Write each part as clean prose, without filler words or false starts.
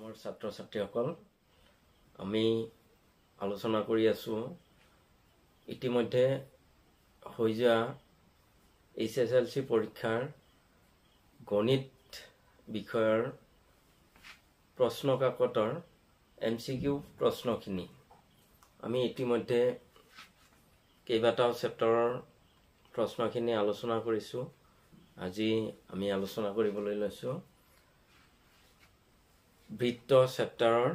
আমাৰ ছাত্ৰ ছাত্ৰীসকল আমি আলোচনা কৰি আছো ইতিমধ্যে হৈ যোৱা HSLC পৰীক্ষাৰ গণিত বিষয়ৰ প্ৰশ্ন কাকতৰ MCQ প্ৰশ্নখিনি আমি ইতিমধ্যে কেইবাটাও চেপ্টাৰৰ প্ৰশ্নখিনি আলোচনা কৰিছো। আজি আমি আলোচনা কৰিবলৈ লৈছো বৃত্ত চেপ্টাৰৰ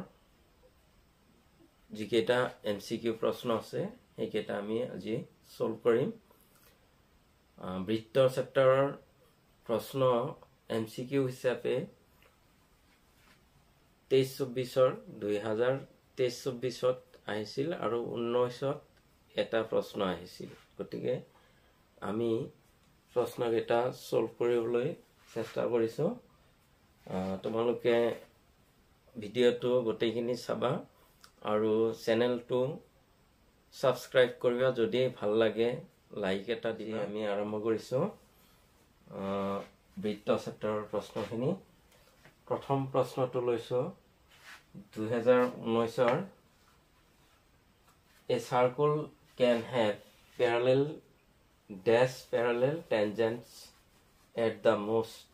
যিকেইটা MCQ প্ৰশ্ন আছে সেইকেইটা আমি আজি সলভ কৰিম। বৃত্ত চেপ্টাৰৰ প্ৰশ্ন MCQ হিচাপে 23-24 2023-24 আহিছিল আৰু 19ত এটা প্ৰশ্ন আহিছিল। গতিকে আমি প্ৰশ্নকেইটা সলভ কৰিবলৈ চেষ্টা কৰিছো। তোমালোকে ভিডিঅটো গোটেইখিনি চাবা আৰু চেনেলটো সাবস্ক্ৰাইব কৰিবা। যদি ভাল লাগে লাইক এটা দি আমি আৰম্ভ কৰিছো বৃত্ত চেপ্টাৰৰ প্ৰশ্নখিনি। প্ৰথম প্ৰশ্নটো লৈছো 2019ৰ A circle can have parallel tangents at the most.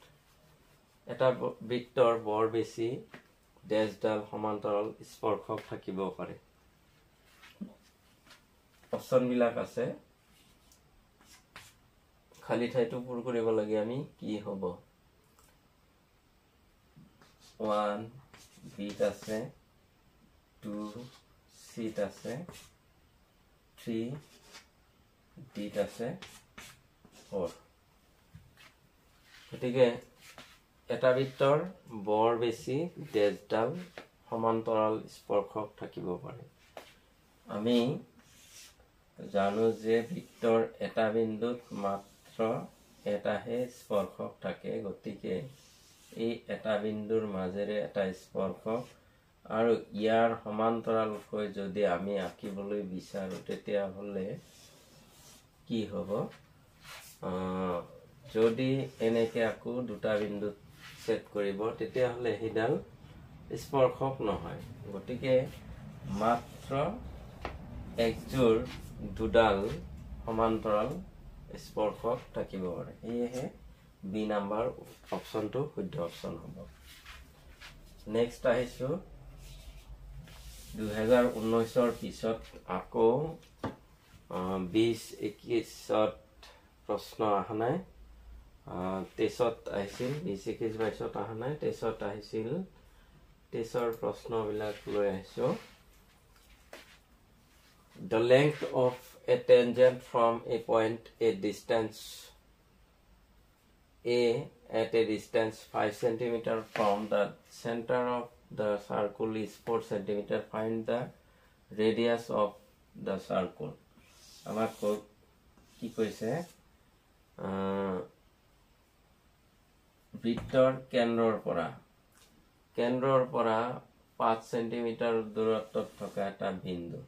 এটা বৃত্তৰ বৰ বেছি ড্যাশডাল সমান্তৰাল স্পৰ্শক থাকিব পাৰে। অপচন বিলাক আছে, খালি ঠাইটো পূৰ কৰিব লাগে। আমি কি হ'ব 1 বিত আছে, 2 সিত আছে, 3 ডিত আছে, 4। গতিকে এটা বৃত্তৰ বৰ বেছি ড্যাশডাল সমান্তৰাল স্পৰ্শক থাকিব পাৰে। আমি জানো যে বৃত্তৰ এটা বিন্দুত মাত্ৰ এটাহে স্পৰ্শক থাকে। গতিকে এই এটা বিন্দুৰ মাজেৰে এটা স্পৰ্শক আৰু ইয়াৰ সমান্তৰালকৈ যদি আমি আঁকিবলৈ বিচাৰো তেতিয়া হলে কি হ'ব, যদি এনেকে আকো দুটা বিন্দুত সেট কৰিব তেতিয়া হলে হিডাল স্পৰ্শক নহয়। গতিকে মাত্ৰ একজোৰ দুডাল সমান্তৰাল স্পৰ্শক থাকিব পাৰে। এহে বি নাম্বাৰ অপশনটো শুদ্ধ অপশন হ'ব। নেক্সট আহিছো 2019ৰ পিছত আকৌ 20-21ত প্ৰশ্ন আহা নাই। 23ত আহিছিল, 20-21-22ত আহা নাই, 23ত আহিছিল। 23ৰ প্ৰশ্নবিলাক লৈ আহিছো। The length of a tangent from a point at a distance 5 cm from the center of the circle is 4 cm. Find the radius of the circle. আমাক কি কৈছে, বৃত্তৰ কেন্দ্ৰৰ পৰা 5 সেন্টিমিটাৰ দূৰত্বত থকা এটা বিন্দু,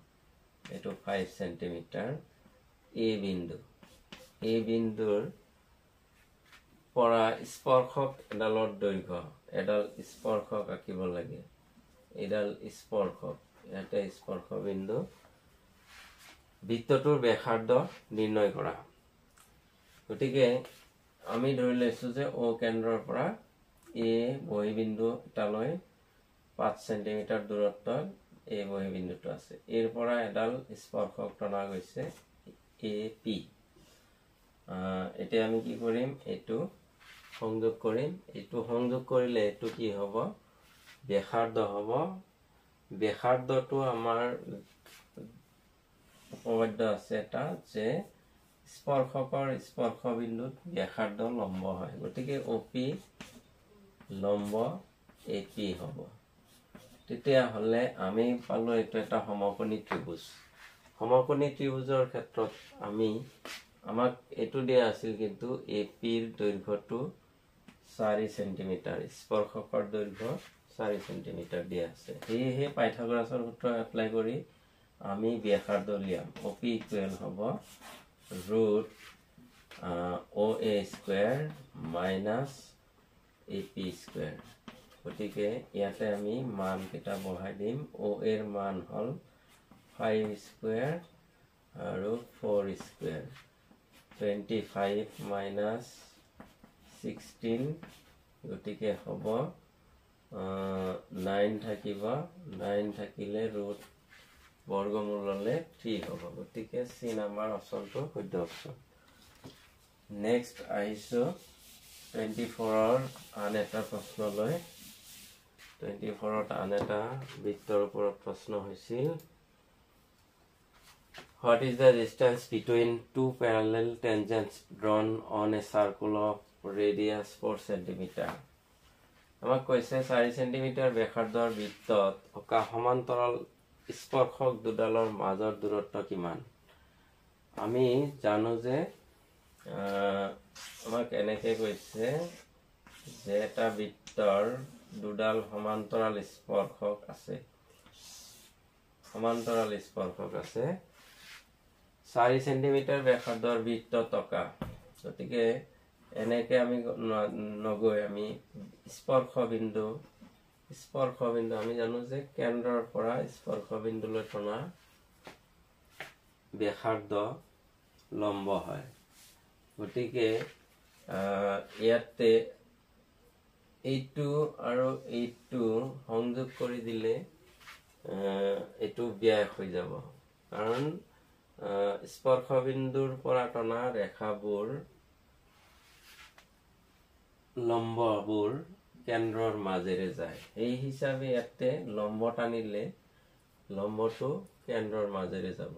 এটো 5 সেন্টিমিটাৰ এ বিন্দু। এই বিন্দুৰ পৰা স্পৰ্শক এডালৰ দৈৰ্ঘ্য, এডাল স্পৰ্শক আঁকিব লাগে। এডাল স্পৰ্শক, এটা স্পৰ্শ বিন্দু। বৃত্তটোৰ ব্যাসাৰ্ধ নিৰ্ণয় কৰা। গতিকে আমি ধৰি লৈছো যে ও কেন্দ্ৰৰ পৰা এ বহিবিন্দু এটালৈ 5 সেন্টিমিটাৰ দূৰত্বত এই বহিবিন্দুটো আছে। এৰ পৰা এডাল স্পৰ্শক টনা গৈছে AP। এতিয়া আমি কি কৰিম, এইটো সংযোগ কৰিম। এইটো সংযোগ কৰিলে এইটো কি হ'ব, ব্যাসাৰ্ধ হ'ব। ব্যাসাৰ্ধটো আমাৰ উপপাদ্য আছে এটা যে স্পৰ্শকৰ স্পৰ্শ বিন্দুত ব্যাসাৰ্ধ লম্ব হয়। গতিকে OP লম্ব AP হ'ব। তেতিয়া হলে আমি পালো এইটো এটা সমকোণী ত্ৰিভুজ। সমকোণী ত্ৰিভুজৰ ক্ষেত্ৰত আমাক এইটো দিয়া আছিল, কিন্তু AP ৰ দৈৰ্ঘ্যটো 4 সেন্টিমিটাৰ, স্পৰ্শকৰ দৈৰ্ঘ্য 4 সেন্টিমিটাৰ দিয়া আছে। সেয়েহে পাইথাগোৰাছৰ সূত্ৰ এপ্লাই কৰি আমি ব্যাসাৰ্ধ উলিয়াম। OP ইকুৱেল হ'ব √OA² - AP²। গতিকে ইয়াতে আমি মান কেইটা বহাই দিম ও এর মান হল 5 স্কয়ার আৰু 4 স্কয়ার 25 মাইনাস 16 গতিকে হ'ব 9 থাকিব 9 থাকিলে ৰুট বৰ্গমূল ললে 3 হ'ব গতিকে সি নাম্বাৰ অপচনটো শুদ্ধ অপচন নেক্সট আহিছো 24 আন এটা প্ৰশ্ন লৈ 24 আন এটা বৃত্তৰ ওপৰত প্ৰশ্ন হৈছিল What is the distance between two parallel tangents drawn on a circle of radius 4 cm? আমাক কৈছে 4 cm ব্যাসাৰ্ধৰ বৃত্তত থকা সমান্তৰাল স্পৰ্শক দুডালৰ মাজৰ দূৰত্ব কিমান আমি জানো যে আমাক এনেকৈ কৈছে যে এটা বৃত্তৰ দুডাল সমান্তৰাল স্পৰ্শক আছে 4 cm ব্যাসাৰ্ধৰ বৃত্ত থকা গতিকে এনেকৈ আমি নগৈ আমি স্পৰ্শ বিন্দু আমি জানো যে কেন্দ্ৰৰ পৰা স্পৰ্শ বিন্দুলৈ টনা ব্যাসাৰ্ধ লম্ব হয় গতিকে ইয়াতে এইটো আৰু এইটো সংযোগ কৰি দিলে এইটো ব্যাস হৈ যাব কাৰণ স্পৰ্শ বিন্দুৰ পৰা টনা ৰেখাবোৰ লম্ববোৰ কেন্দ্ৰৰ মাজেৰে যায় এই হিচাপে ইয়াতে লম্ব টানিলে লম্বটো কেন্দ্ৰৰ মাজেৰে যাব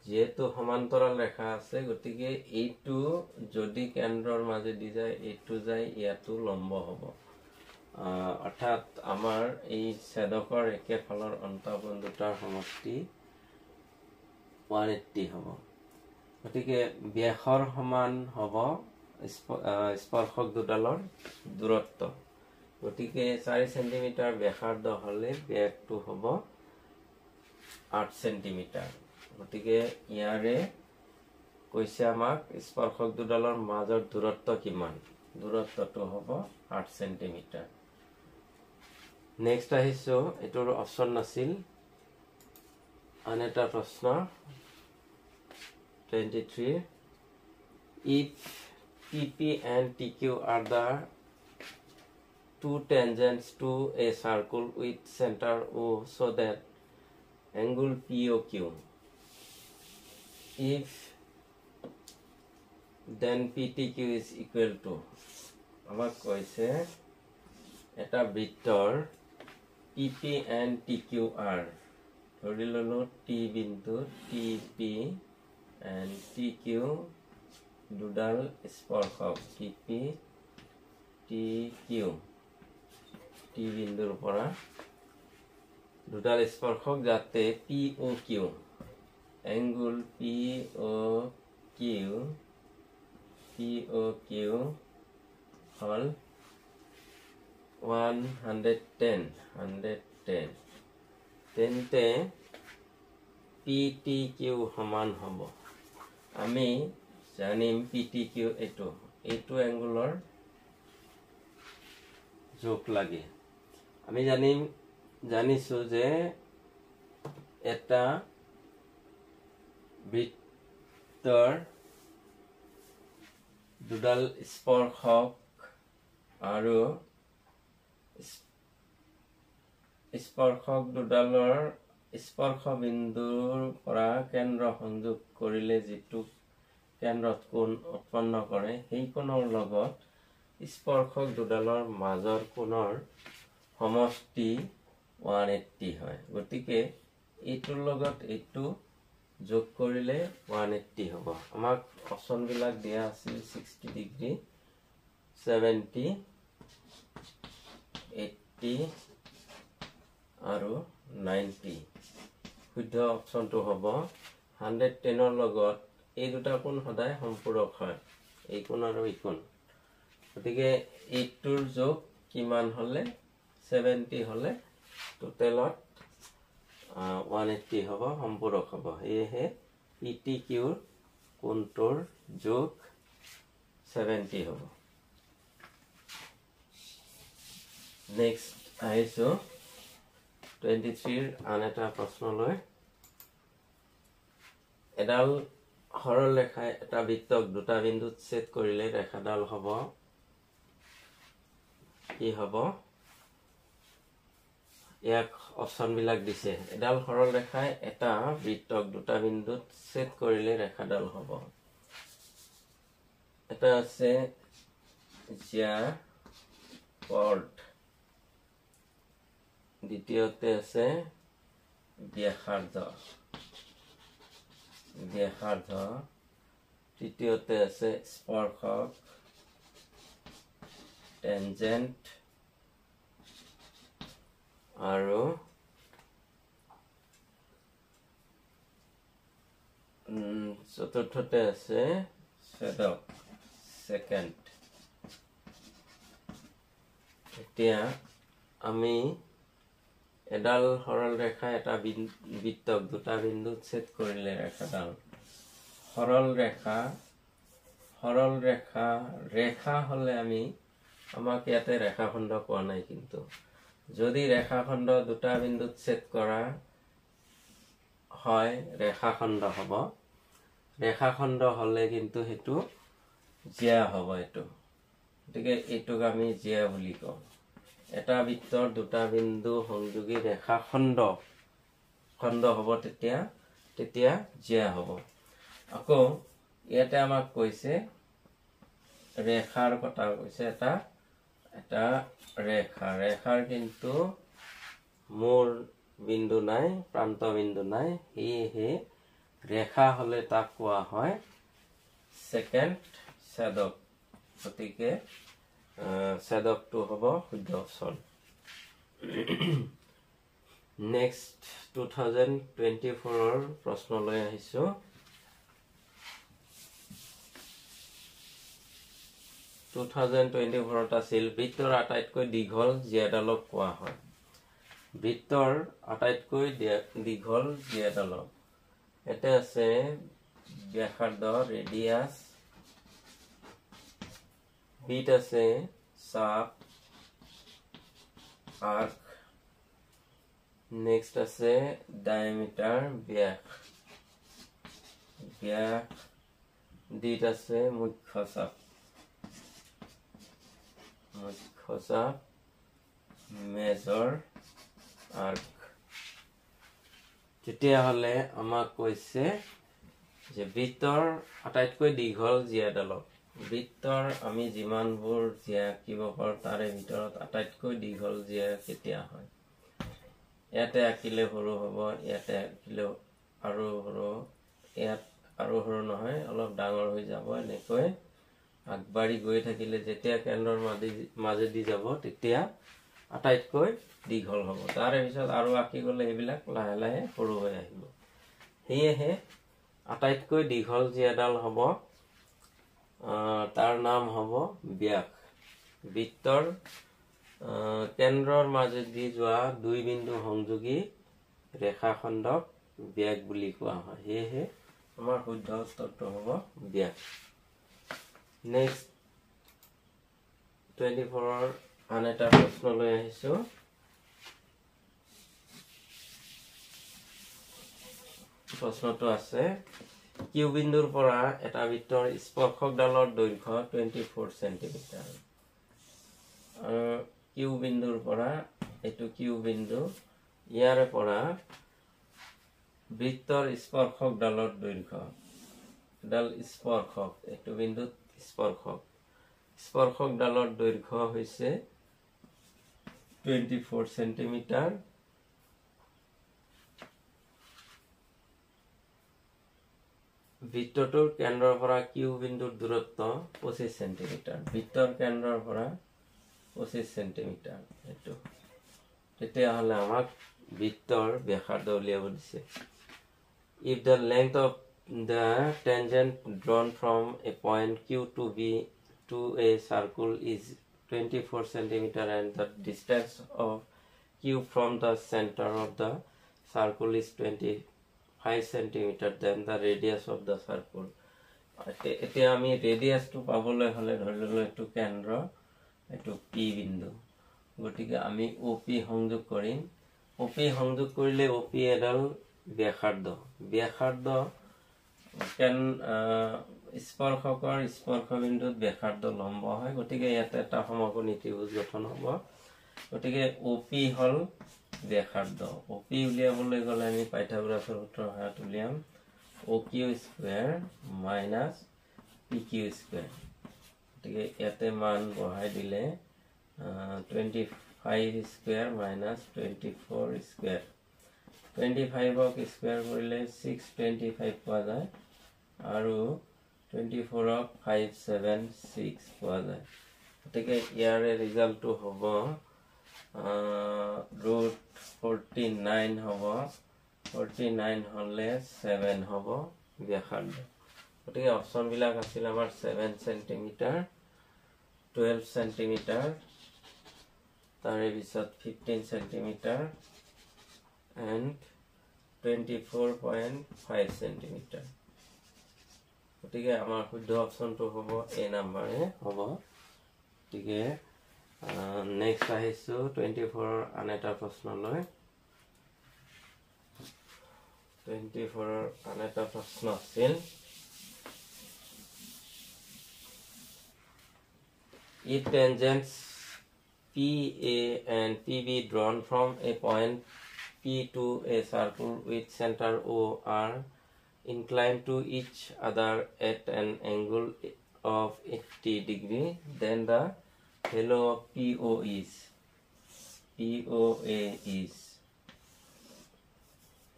যেহেতু সমান্তৰাল ৰেখা আছে গতিকে এইটো যদি কেন্দ্ৰৰ মাজেদি যায় এইটো যায় ইয়াতো লম্ব হ'ব অৰ্থাৎ আমাৰ এই ছেদকৰ একেফালৰ অন্তঃকোণ দুটাৰ সমষ্টি 180 হ'ব গতিকে ব্যাসৰ সমান হ'ব স্পৰ্শক দুডালৰ দূৰত্ব গতিকে 4 cm ব্যাসাৰ্ধ হলে ব্যাসটো হ'ব 8 cm গতিকে ইয়াৰে কৈছে আমাক স্পৰ্শক দুডালৰ মাজৰ দূৰত্ব কিমান দূৰত্বটো হ'ব 8 cm নেক্সট আহিছো এটোৰ অপচন নাছিল আন এটা প্ৰশ্ন 23 if PP and TQ are the two tangents to a circle with center O so that angle POQ if then PTQ is equal to আমাক কৈছে এটা বৃত্তৰ PP and TQ are ধৰি ললো T বিন্দু TP and TQ দুডাল স্পৰ্শক TP TQ T বিন্দুৰ পৰা দুডাল স্পৰ্শক যাতে POQ angle POQ হল 110 তেন্তে PTQ সমান হ'ব আমি জানিম PTQ এইটো এংগুলৰ যোগ লাগে আমি জানিছো যে এটা বৃত্তৰ দুডাল স্পৰ্শক আৰু স্পৰ্শক দুডালৰ স্পৰ্শ বিন্দুৰ পৰা কেন্দ্ৰ সংযোগ কৰিলে যেটো কেন্দ্ৰত কোণ উৎপন্ন কৰে সেই কোণৰ লগত স্পৰ্শক দুডালৰ মাজৰ কোণৰ সমষ্টি 180 হয় গতিকে এইটোৰ লগত এইটো যোগ কৰিলে 180 হ'ব আমাক অপচন বিলাক দিয়া আছিল 60 ডিগ্ৰী 70 80 আৰু 90 শুদ্ধ অপচনটো হ'ব 110 ৰ লগত এই দুটা কোণ সদায় সম্পূৰক হয় এই কোণ আৰু এই কোণ গতিকে এইটোৰ যোগ কিমান হলে 70 হলে টোটেলত 180 হ'ব সম্পূৰক হ'ব এহে PTQ কোণটোৰ যোগ 70 হ'ব নেক্সট আহিছো 23 আন এটা প্ৰশ্নলৈ এডাল সৰল ৰেখাই এটা বৃত্তক দুটা বিন্দুত ছেদ কৰিলে ৰেখাডাল হ'ব কি হ'ব ইয়াক অপচন বিলাক দিছে এডাল সৰল ৰেখাই এটা বৃত্তক দুটা বিন্দুত ছেদ কৰিলে ৰেখাডাল হ'ব এটা আছে জ্যাকৰ্ড দ্বিতীয়তে আছে ব্যাসাৰ্ধ তৃতীয়তে আছে স্পৰ্শক টেনজেন্ট আৰু চতুৰ্থতে আছে ছেদক সেকেন্ড এতিয়া আমি এডাল সৰল ৰেখা এটা বৃত্তক দুটা বিন্দুত ছেদ কৰিলে ৰেখাডাল সৰল ৰেখা হলে আমি আমাক ইয়াতে ৰেখাখণ্ড কোৱা নাই কিন্তু যদি ৰেখাখণ্ড দুটা বিন্দুত ছেদ কৰা হয় ৰেখাখণ্ড হ'ব ৰেখাখণ্ড হলে কিন্তু হেতু জ্যা হ'ব এটো গতিকে এটোক আমি জ্যা বুলি কওঁ এটা বৃত্তৰ দুটা বিন্দু সংযোগী ৰেখাখণ্ড হ'ব তেতিয়া জ্যা হ'ব আকৌ ইয়াতে আমাক কৈছে ৰেখাৰ কথা কৈছে এটা ৰেখাৰ কিন্তু মূল বিন্দু নাই প্ৰান্ত বিন্দু নাই সেয়েহে ৰেখা হলে তাক কোৱা হয় সেকেন্ড ছেদক গতিকে ছেদকটো হ'ব শুদ্ধ অপচন নেক্সট 2024 প্ৰশ্নলৈ আহিছো 2024 আছিল বৃত্তৰ আটাইতকৈ দীঘল জ্যাডালক কোৱা হয় বৃত্তৰ আটাইতকৈ দীঘল জ্যাডালক এটা আছে ব্যাসাৰ্ধ ৰেডিয়াস বিট আছে চাপ আৰ্ক নেক্সট আছে ডায়ামিটাৰ ব্যাস ডিট আছে মুখ্য চাপ মেজৰ আৰ্ক তেতিয়া হলে আমাক কৈছে যে বৃত্তৰ আটাইতকৈ দীঘল জ্যাডালক বৃত্তৰ আমি যিমানবোৰ জ্যা আঁকিব পাৰো তাৰে ভিতৰত আটাইতকৈ দীঘল জ্যা কেতিয়া হয় ইয়াতে আঁকিলে সৰু হ'ব ইয়াতে আঁকিলে আৰু সৰু ইয়াত আৰু সৰু নহয় অলপ ডাঙৰ হৈ যাব এনেকৈ আগবাঢ়ি গৈ থাকিলে যেতিয়া কেন্দ্ৰৰ মাজেদি যাব তেতিয়া আটাইতকৈ দীঘল হ'ব তাৰে পিছত আৰু আঁকি গলে এইবিলাক লাহে লাহে সৰু হৈ আহিব সেয়েহে আটাইতকৈ দীঘল জ্যাডাল হ'ব তাৰ নাম হ'ব ব্যাস বৃত্তৰ কেন্দ্ৰৰ মাজেদি যোৱা দুই বিন্দু সংযোগী ৰেখাখণ্ডক ব্যাস বুলি কোৱা হয় সেয়েহে আমাৰ শুদ্ধ উত্তৰটো হ'ব ব্যাস নেক্সট 24 আন এটা প্ৰশ্নলৈ আহিছো প্ৰশ্নটো আছে কিউ বিন্দুৰ পৰা এটা বৃত্তৰ স্পৰ্শকডালৰ দৈৰ্ঘ্য 24 সেন্টিমিটাৰ কিউ বিন্দুৰ পৰা এটো কিউ বিন্দু ইয়াৰে পৰা বৃত্তৰ স্পৰ্শকডালৰ দৈৰ্ঘ্য ডাল স্পৰ্শক এটো বিন্দুত স্পৰ্শকডালৰ দৈৰ্ঘ্য হৈছে 24 সেন্টিমিটাৰ বৃত্তটোৰ কেন্দ্ৰৰ পৰা কিউ বিন্দুৰ দূৰত্ব 25 সেন্টিমিটাৰ বৃত্তৰ কেন্দ্ৰৰ পৰা 25 সেন্টিমিটাৰ এটো তেতিয়া হলে আমাক বৃত্তৰ ব্যাসাৰ্ধ উলিয়াব দিছে if the length of the tangent drawn from a point q to a circle is 24 centimeter and the distance of q from the center of the circle is 25 centimeter then the radius of the circle এতিয়া আমি ৰেডিয়াসটো পাবলৈ হলে ধৰি ললো এটো কেন্দ্ৰ এটো p বিন্দু গতিকে আমি OP সংযোগ কৰিম OP সংযোগ কৰিলে OP এডাল ব্যাসাৰ্ধ কেন স্পৰ্শকৰ স্পৰ্শবিন্দুত ব্যাসাৰ্ধ লম্ব হয় গতিকে ইয়াতে এটা সমকোণী ত্ৰিভুজ গঠন হ'ব গতিকে OP হল ব্যাসাৰ্ধ OP উলিয়াবলৈ গ'লে আমি পাইথাগোৰাছৰ সূত্ৰৰ সহায়ত উলিয়াম OQ square minus PQ square গতিকে ইয়াতে মান বহাই দিলে 25 স্কয়াৰ মাইনাস 24 স্কয়াৰ 25 ক স্কয়াৰ কৰিলে 625 পোৱা যায় আৰু 24 ক 576 পোৱা যায় গতিকে ইয়াৰে ৰিজাল্টটো হ'ব √49 হ'ব 49 হলে 7 হ'ব ব্যাসাৰ্ধ গতিকে অপচন বিলাক আছিল আমাৰ 7 সেন্টিমিটাৰ 12 সেন্টিমিটাৰ তাৰে পিছত 15 সেন্টিমিটাৰ and 24.5 সেন্টিমিটাৰ গতিকে আমাৰ শুদ্ধ অপচনটো হ'ব এ নম্বৰে হ'ব গতিকে নেক্সট আহিছো 24 আন এটা প্ৰশ্ন লৈ 24 আন এটা প্ৰশ্ন আছিল if tangents PA and PB drawn from a point P to a circle with center O are inclined to each other at an angle of 80 degree, then the value of POA is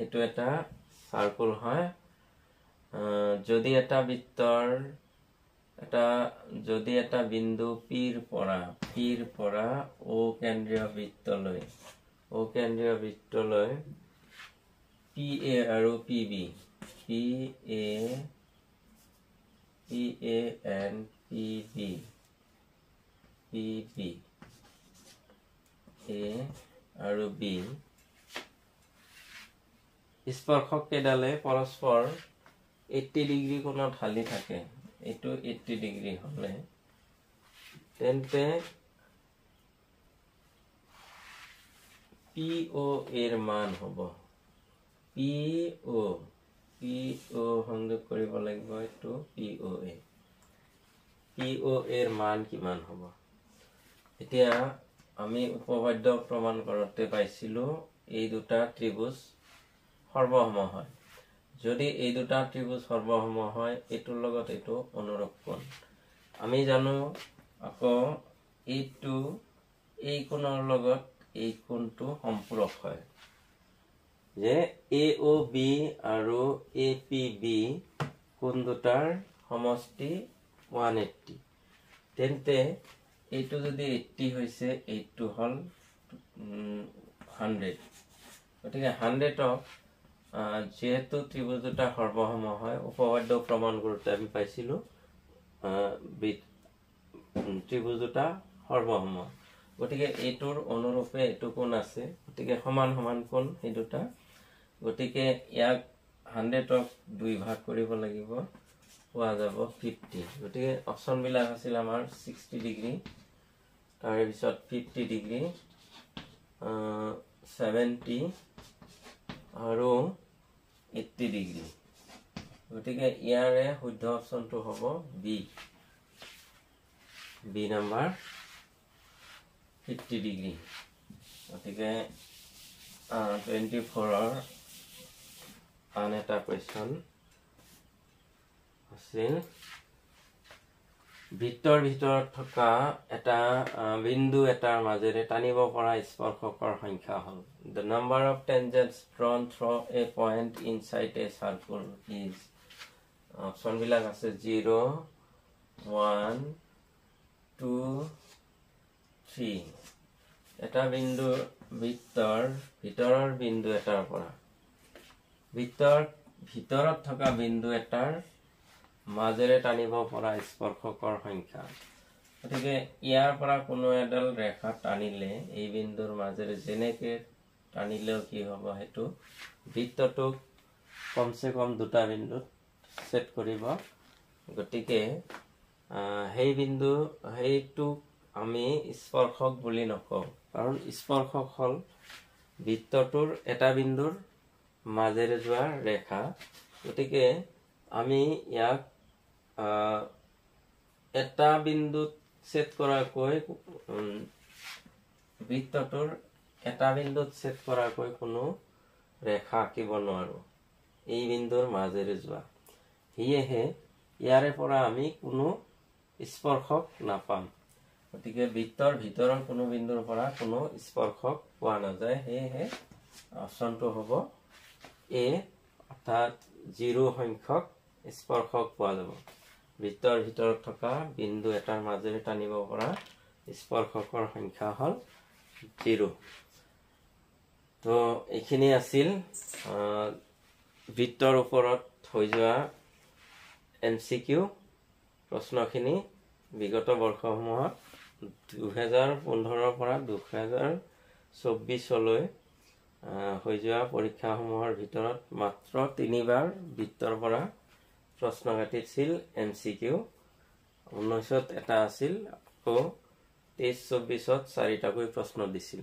etu eta circle hoy jodi eta brittor যদি এটা বিন্দু পিৰ পৰা O কেন্দ্ৰীয় বৃত্তলৈ PA আৰু PB and PB A আৰু B স্পৰ্শক কেডালে পৰস্পৰ 80 degree কোণত হালি থাকে এটো 80 ডিগ্ৰী হলে তেন্তে PO এৰ মান হ'ব PO সংযোগ কৰিব লাগিব এটো PO এৰ মান কিমান হ'ব এতিয়া আমি উপপাদ্য প্ৰমাণ কৰোতে পাইছিলো এই দুটা ত্ৰিভুজ সৰ্বসম হয় যদি এই দুটা ত্ৰিভুজ সৰ্বসম হয় এটোৰ লগত এটো অনুৰূপ কোণ আমি জানো আকৌ এইটো এই কোণৰ লগত এই কোণটো সম্পূৰক হয় যে AOB আৰু APB কোণ দুটাৰ সমষ্টি 180 তেন্তে এইটো যদি 80 হৈছে এইটো হল 100 গতিকে 100 ক যেহেতু ত্রিভুজ দুটা সর্বসম হয় উপপাদ্য প্রমাণ করতে আমি পাইছিলো ত্রিভুজ দুটা সর্বসম গতিকে এইটোৰ অনুৰূপে এটো কোণ আছে গতিকে সমান সমান কোণ এই দুটা গতিকে ইয়াক 100 ক 2 ভাগ কৰিব লাগিব পোৱা যাব 50 গতিকে অপচন বিলাক আছিল আমাৰ 60 ডিগ্ৰী তাৰে পিছত 50 ডিগ্ৰী 70 আৰু 80 ডিগ্ৰী গতিকে ইয়াৰে শুদ্ধ অপচনটো হ'ব বি নাম্বাৰ 50 ডিগ্ৰী গতিকে 24 ৰ আন এটা কোৱেশ্চন আছিল বৃত্তৰ ভিতৰত থকা এটা বিন্দু এটাৰ মাজেৰে টানিব পৰা স্পৰ্শকৰ সংখ্যা হ'ল the number of tangents drawn through a point inside a circle is option বিলাক আছে 0 1 2 3 এটা বিন্দু ভিতৰৰ বিন্দু এটাৰ পৰা ভিতৰত থকা বিন্দু এটাৰ মাজেৰে টানিব পৰা স্পৰ্শকৰ সংখ্যা গতিকে ইয়াৰ পৰা কোনো এডাল ৰেখা টানিলে এই বিন্দুৰ মাজেৰে যেনেকে টানিলেও কি হ'ব হেতু বৃত্তটোক কমসে কম দুটা বিন্দুত সেট কৰিব গতিকে হেই বিন্দু হেইটু আমি স্পৰ্শক বুলি নকওঁ, কাৰণ স্পৰ্শক হ'ল বৃত্তটোৰ এটা বিন্দুৰ মাজেৰে যোৱা ৰেখা। গতিকে আমি ইয়াক এটা বিন্দুত ছেদ কৰাকৈ বৃত্তটোৰ এটা বিন্দুত ছেদ কৰাকৈ কোনো ৰেখা আঁকিব নোৱাৰো এই বিন্দুৰ মাজেৰে যোৱা। সেয়েহে ইয়াৰে পৰা আমি কোনো স্পৰ্শক নাপাম। গতিকে বৃত্তৰ ভিতৰৰ কোনো বিন্দুৰ পৰা কোনো স্পৰ্শক পোৱা নাযায়। সেয়েহে অপশ্যনটো হ'ব এ, অৰ্থাৎ 0 সংখ্যক স্পৰ্শক পোৱা যাব। বৃত্তৰ ভিতৰত থকা বিন্দু এটাৰ মাজেৰে টানিব পৰা স্পৰ্শকৰ সংখ্যা হ'ল 0। তো এইখিনি আছিল বৃত্তৰ ওপৰত হৈ যোৱা MCQ প্ৰশ্নখিনি। বিগত বৰ্ষসমূহত 2015 পৰা 2024লৈ হৈ যোৱা পৰীক্ষাসমূহৰ ভিতৰত মাত্ৰ 3বাৰ বৃত্তৰ পৰা প্ৰশ্ন কাটিছিল MCQ। 19ত এটা আছিল, আকৌ 23-24ত 4টাকৈ প্ৰশ্ন দিছিল।